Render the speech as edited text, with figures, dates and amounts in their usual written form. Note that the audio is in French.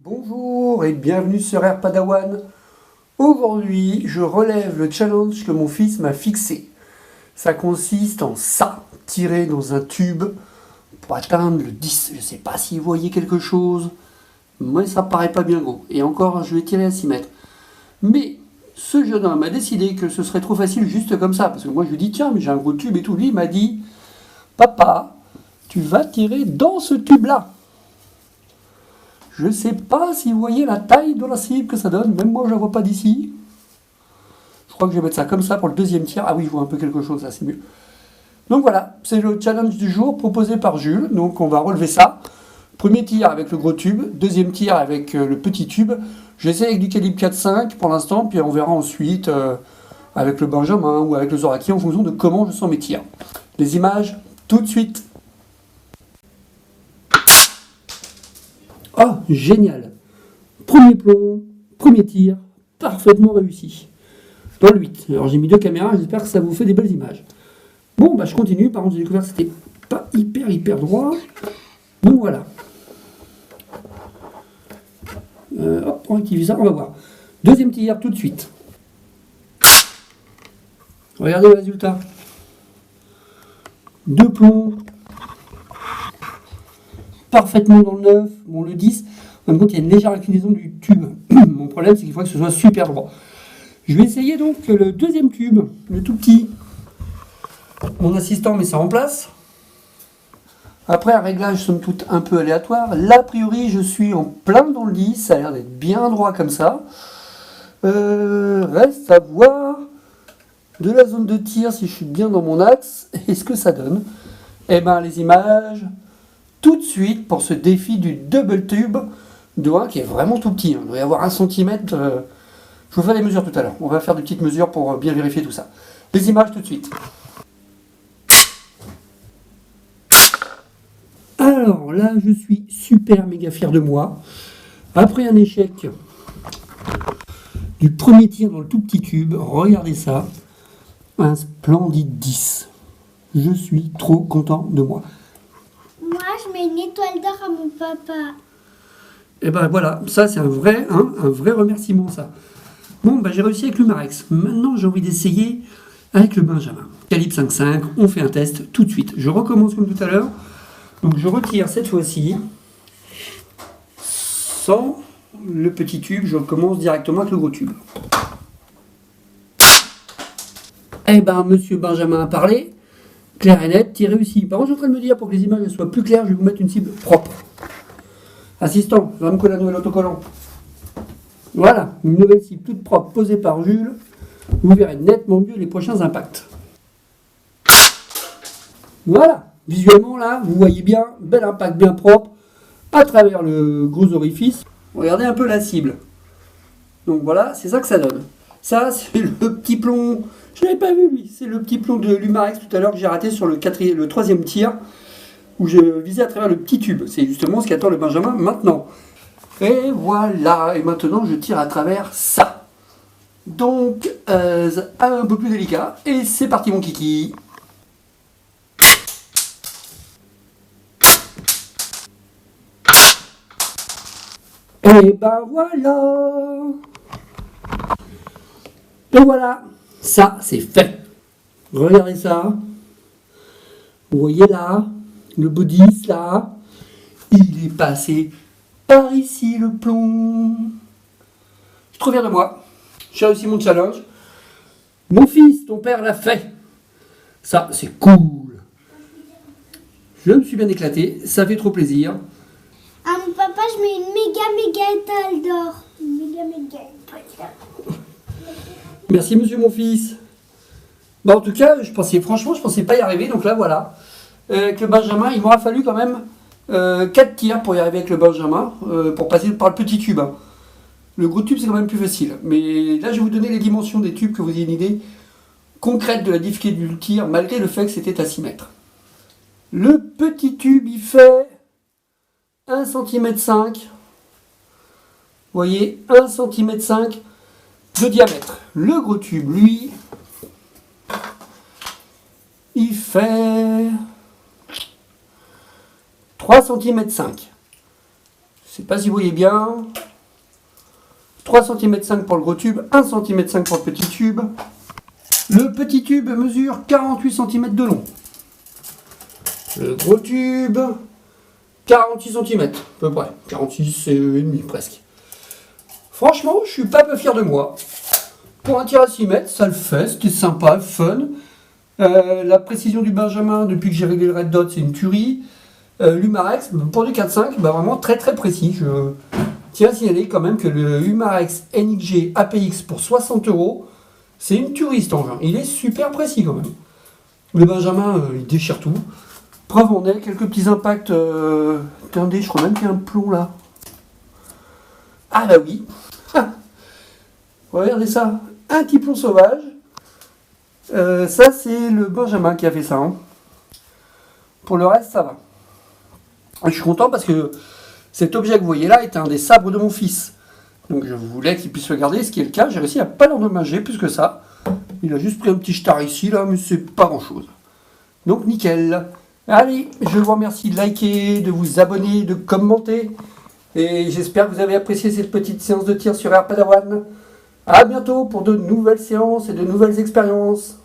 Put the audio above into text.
Bonjour et bienvenue sur Air Padawan. Aujourd'hui, je relève le challenge que mon fils m'a fixé. Ça consiste en ça, tirer dans un tube pour atteindre le 10. Je ne sais pas si vous voyez quelque chose, moi ça paraît pas bien gros. Et encore, je vais tirer à 6 mètres. Mais ce jeune homme a décidé que ce serait trop facile juste comme ça. Parce que moi je lui dis, tiens, mais j'ai un gros tube et tout. Lui il m'a dit, papa, tu vas tirer dans ce tube-là. Je ne sais pas si vous voyez la taille de la cible que ça donne, même moi je ne la vois pas d'ici. Je crois que je vais mettre ça comme ça pour le deuxième tir. Ah oui, je vois un peu quelque chose, là c'est mieux. Donc voilà, c'est le challenge du jour proposé par Jules. Donc on va relever ça. Premier tir avec le gros tube, deuxième tir avec le petit tube. J'essaie avec du calibre 4,5 pour l'instant, puis on verra ensuite avec le Benjamin ou avec le Zoraki en fonction de comment je sens mes tirs. Les images, tout de suite. Oh, génial! Premier plomb, premier tir, parfaitement réussi. Dans le 8. Alors j'ai mis 2 caméras, j'espère que ça vous fait des belles images. Bon, bah je continue, par contre j'ai découvert que c'était pas hyper droit. Donc voilà. Hop, on active ça, on va voir. Deuxième tir, tout de suite. Regardez le résultat. 2 plombs. Parfaitement dans le 9, bon le 10, en même temps il y a une légère inclinaison du tube. Mon problème c'est qu'il faut que ce soit super droit. Je vais essayer donc le deuxième tube, le tout petit. Mon assistant met ça en place. Après un réglage somme toute un peu aléatoire. Là a priori je suis en plein dans le 10, ça a l'air d'être bien droit comme ça. Reste à voir de la zone de tir si je suis bien dans mon axe et ce que ça donne. Eh ben les images... Tout de suite pour ce défi du double tube de 1 qui est vraiment tout petit. Il doit y avoir 1 cm. Je vous ferai les mesures tout à l'heure. On va faire des petites mesures pour bien vérifier tout ça. Les images tout de suite. Alors là, je suis super méga fier de moi. Après un échec du premier tir dans le tout petit tube, regardez ça. Un splendide 10. Je suis trop content de moi. Moi, je mets une étoile d'or à mon papa. Et ben voilà, ça c'est un vrai remerciement ça. Bon, ben j'ai réussi avec le Marex. Maintenant j'ai envie d'essayer avec le Benjamin. Calibre 5,5, on fait un test tout de suite. Je recommence comme tout à l'heure. Donc je retire cette fois-ci sans le petit tube, je recommence directement avec le gros tube. Eh ben monsieur Benjamin a parlé. Clair et net, tir réussi. Par contre, je suis en train de me dire, pour que les images soient plus claires, je vais vous mettre une cible propre. Assistant, je vais me coller un nouvel autocollant. Voilà, une nouvelle cible toute propre, posée par Jules. Vous verrez nettement mieux les prochains impacts. Voilà, visuellement là, vous voyez bien, bel impact bien propre, à travers le gros orifice. Regardez un peu la cible. Donc voilà, c'est ça que ça donne. Ça, c'est le petit plomb. Je ne l'avais pas vu lui, c'est le petit plomb de l'Umarex tout à l'heure que j'ai raté sur le 3e tir où je visais à travers le petit tube. C'est justement ce qu'attend le Benjamin maintenant. Et voilà, et maintenant je tire à travers ça. Donc un peu plus délicat. Et c'est parti mon kiki. Et ben voilà. Et voilà. Ça, c'est fait. Regardez ça. Vous voyez là, le body, là. Il est passé par ici, le plomb. Je suis trop fier de moi. J'ai réussi mon challenge. Mon fils, ton père l'a fait. Ça, c'est cool. Je me suis bien éclaté. Ça fait trop plaisir. À mon papa, je mets une méga étoile d'or. Une méga étoile d'or. Merci monsieur mon fils. Bah en tout cas, franchement, je pensais pas y arriver, donc là voilà. Avec le Benjamin, il m'aura fallu quand même 4 tirs pour y arriver avec le Benjamin, pour passer par le petit tube. Le gros tube c'est quand même plus facile. Mais là je vais vous donner les dimensions des tubes, que vous ayez une idée concrète de la difficulté du tir, malgré le fait que c'était à 6 mètres. Le petit tube il fait 1,5 cm. Vous voyez, 1,5 cm de diamètre. Le gros tube, lui, il fait 3,5 cm. sais pas si vous voyez bien. 3,5 cm pour le gros tube, 1,5 cm pour le petit tube. Le petit tube mesure 48 cm de long. Le gros tube, 46 cm, à peu près. 46 et demi presque. Franchement, je suis pas peu fier de moi. Pour un tir à 6 mètres, ça le fait, c'était sympa, fun. La précision du Benjamin, depuis que j'ai réglé le red dot, c'est une tuerie. L'Humarex, pour du 4.5, bah vraiment très très précis. Je tiens à signaler quand même que le Humarex NXG APX pour 60 €, c'est une tuerie cet engin. Il est super précis quand même. Le Benjamin, il déchire tout. Preuve en est, quelques petits impacts. Attendez, je crois même qu'il y a un plomb là. Ah bah oui. Regardez ça. Un petit plomb sauvage. Ça, c'est le Benjamin qui a fait ça. Hein. Pour le reste, ça va. Et je suis content parce que cet objet que vous voyez là est un des sabres de mon fils. Donc je voulais qu'il puisse le garder, ce qui est le cas. J'ai réussi à ne pas l'endommager plus que ça. Il a juste pris un petit star ici, là, mais c'est pas grand chose. Donc nickel. Allez, je vous remercie de liker, de vous abonner, de commenter. Et j'espère que vous avez apprécié cette petite séance de tir sur Air Padawan. A bientôt pour de nouvelles séances et de nouvelles expériences.